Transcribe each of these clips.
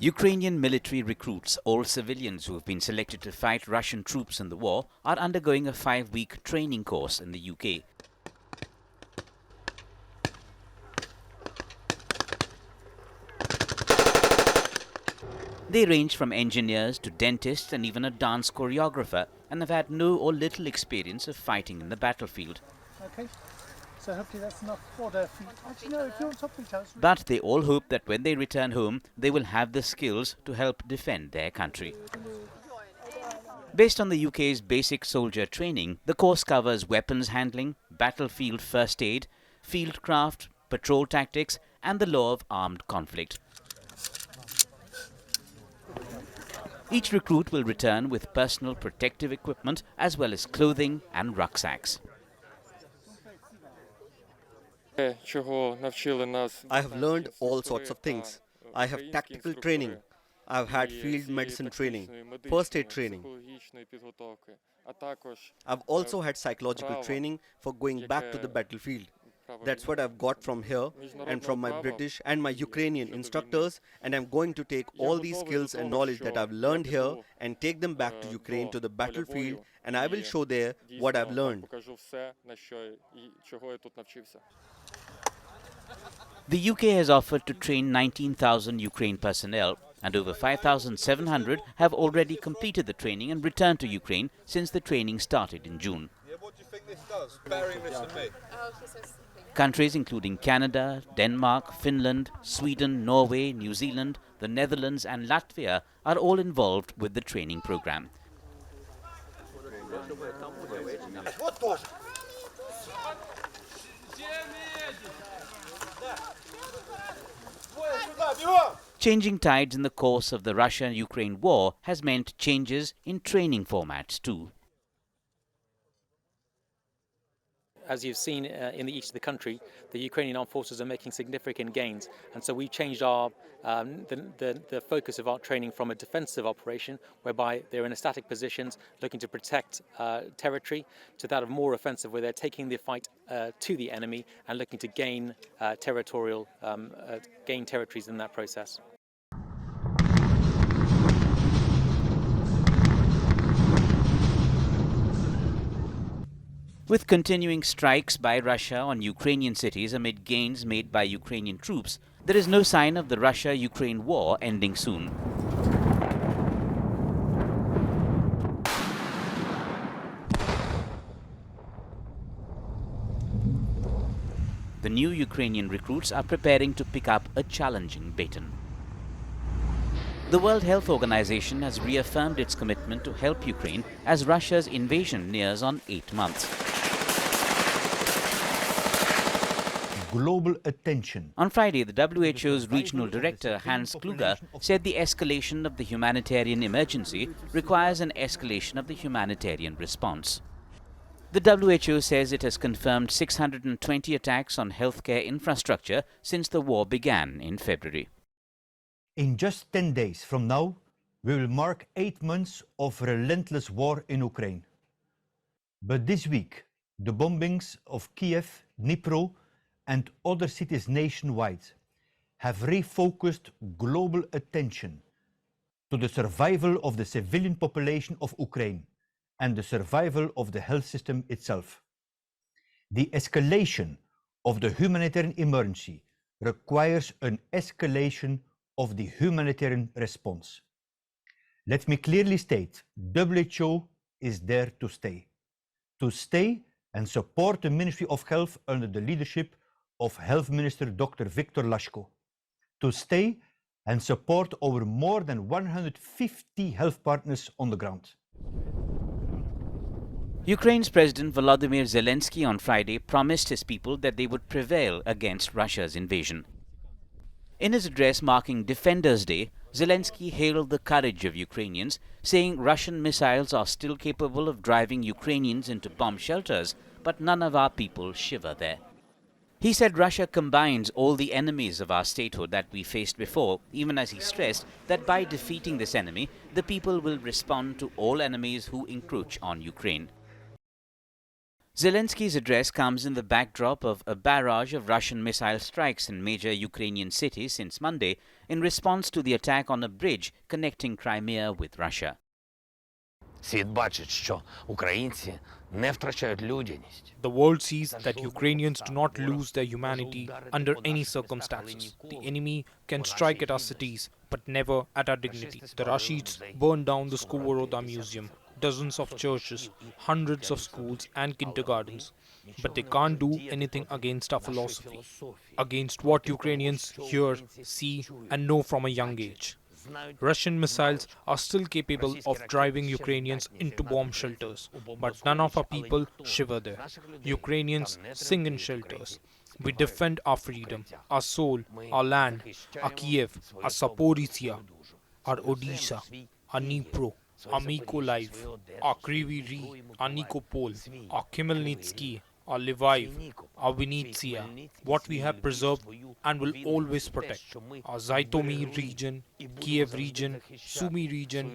Ukrainian military recruits, all civilians who have been selected to fight Russian troops in the war, are undergoing a 5-week training course in the UK. They range from engineers to dentists and even a dance choreographer, and have had no or little experience of fighting in the battlefield. Okay. So hopefully that's enough fodder. Actually, no, if you're on top of each other. But they all hope that when they return home, they will have the skills to help defend their country. Based on the UK's basic soldier training, the course covers weapons handling, battlefield first aid, fieldcraft, patrol tactics, and the law of armed conflict. Each recruit will return with personal protective equipment as well as clothing and rucksacks. I have learned all sorts of things. I have tactical training. I have had field medicine training, first aid training. I've also had psychological training for going back to the battlefield. That's what I've got from here and from my British and my Ukrainian instructors, and I'm going to take all these skills and knowledge that I've learned here and take them back to Ukraine, to the battlefield, and I will show there what I've learned. The UK has offered to train 19,000 Ukraine personnel, and over 5,700 have already completed the training and returned to Ukraine since the training started in June. What do you think this does? Bearing this and me. Countries including Canada, Denmark, Finland, Sweden, Norway, New Zealand, the Netherlands and Latvia are all involved with the training program. Changing tides in the course of the Russia-Ukraine war has meant changes in training formats too. As you've seen in the east of the country, the Ukrainian armed forces are making significant gains, and so we've changed our the focus of our training from a defensive operation, whereby they're in static positions looking to protect territory, to that of more offensive, where they're taking the fight to the enemy and looking to gain territories in that process. With continuing strikes by Russia on Ukrainian cities amid gains made by Ukrainian troops, there is no sign of the Russia-Ukraine war ending soon. The new Ukrainian recruits are preparing to pick up a challenging baton. The World Health Organization has reaffirmed its commitment to help Ukraine as Russia's invasion nears on 8 months. Global attention. On Friday, the WHO's regional director, Hans Kluge, said the escalation of the humanitarian emergency requires an escalation of the humanitarian response. The WHO says it has confirmed 620 attacks on healthcare infrastructure since the war began in February. In just 10 days from now, we will mark 8 months of relentless war in Ukraine. But this week, the bombings of Kiev, Dnipro, and other cities nationwide have refocused global attention to the survival of the civilian population of Ukraine and the survival of the health system itself. The escalation of the humanitarian emergency requires an escalation of the humanitarian response. Let me clearly state, WHO is there to stay and support the Ministry of Health under the leadership of Health Minister Dr. Viktor Lashko, to stay and support our more than 150 health partners on the ground. Ukraine's President Volodymyr Zelensky on Friday promised his people that they would prevail against Russia's invasion. In his address marking Defenders' Day, Zelensky hailed the courage of Ukrainians, saying Russian missiles are still capable of driving Ukrainians into bomb shelters, but none of our people shiver there. He said Russia combines all the enemies of our statehood that we faced before, even as he stressed that by defeating this enemy, the people will respond to all enemies who encroach on Ukraine. Zelensky's address comes in the backdrop of a barrage of Russian missile strikes in major Ukrainian cities since Monday in response to the attack on a bridge connecting Crimea with Russia. Світ бачить, що українці не втрачають людяність. The world sees that Ukrainians do not lose their humanity under any circumstances. The enemy can strike at our cities, but never at our dignity. The Russians burned down the Skovoroda Museum, dozens of churches, hundreds of schools and kindergartens. But they can't do anything against our philosophy, against what Ukrainians hear, see and know from a young age. Russian missiles are still capable of driving Ukrainians into bomb shelters, but none of our people shiver there. Ukrainians sing in shelters. We defend our freedom, our soul, our land, our Kiev, our Zaporizhia, our Odisha, our Dnipro, our Mykolaiv, our Kryvyi Rih, our Nikopol, our Khmelnytsky, our Lviv, our Vinnytsia, what we have preserved and will always protect. Our Zhytomyr region, Kiev region, Sumy region,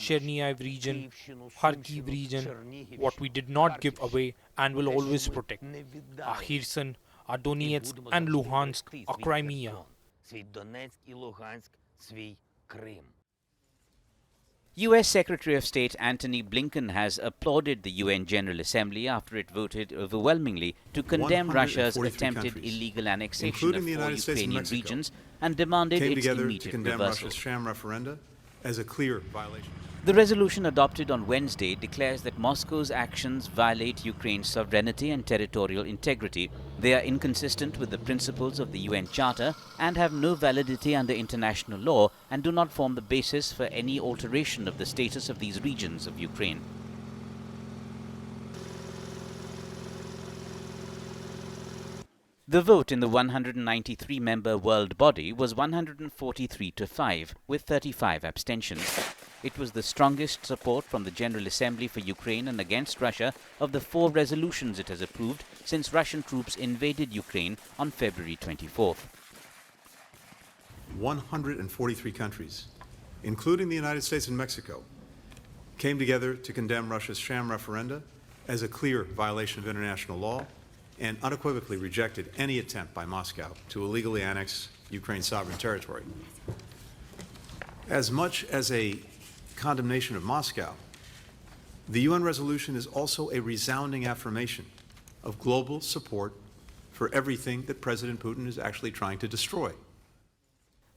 Chernihiv region, Kharkiv region, what we did not give away and will always protect. Our Kherson, our Donetsk and Luhansk, our Crimea. Свій Донецьк і Луганськ, свій Крим. US Secretary of State Antony Blinken has applauded the UN General Assembly after it voted overwhelmingly to condemn Russia's attempted illegal annexation of 4 Ukrainian regions and demanded its immediate reversal. Russia's sham referenda as a clear violation. The resolution adopted on Wednesday declares that Moscow's actions violate Ukraine's sovereignty and territorial integrity. They are inconsistent with the principles of the UN Charter and have no validity under international law and do not form the basis for any alteration of the status of these regions of Ukraine. The vote in the 193-member world body was 143-5, with 35 abstentions. It was the strongest support from the General Assembly for Ukraine and against Russia of the 4 resolutions it has approved since Russian troops invaded Ukraine on February 24th. 143 countries, including the United States and Mexico, came together to condemn Russia's sham referenda as a clear violation of international law and unequivocally rejected any attempt by Moscow to illegally annex Ukraine's sovereign territory. As much as a condemnation of Moscow, the UN resolution is also a resounding affirmation of global support for everything that President Putin is actually trying to destroy.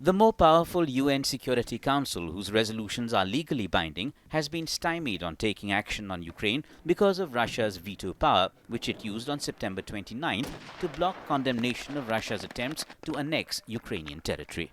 The more powerful UN Security Council, whose resolutions are legally binding, has been stymied on taking action on Ukraine because of Russia's veto power, which it used on September 29th to block condemnation of Russia's attempts to annex Ukrainian territory.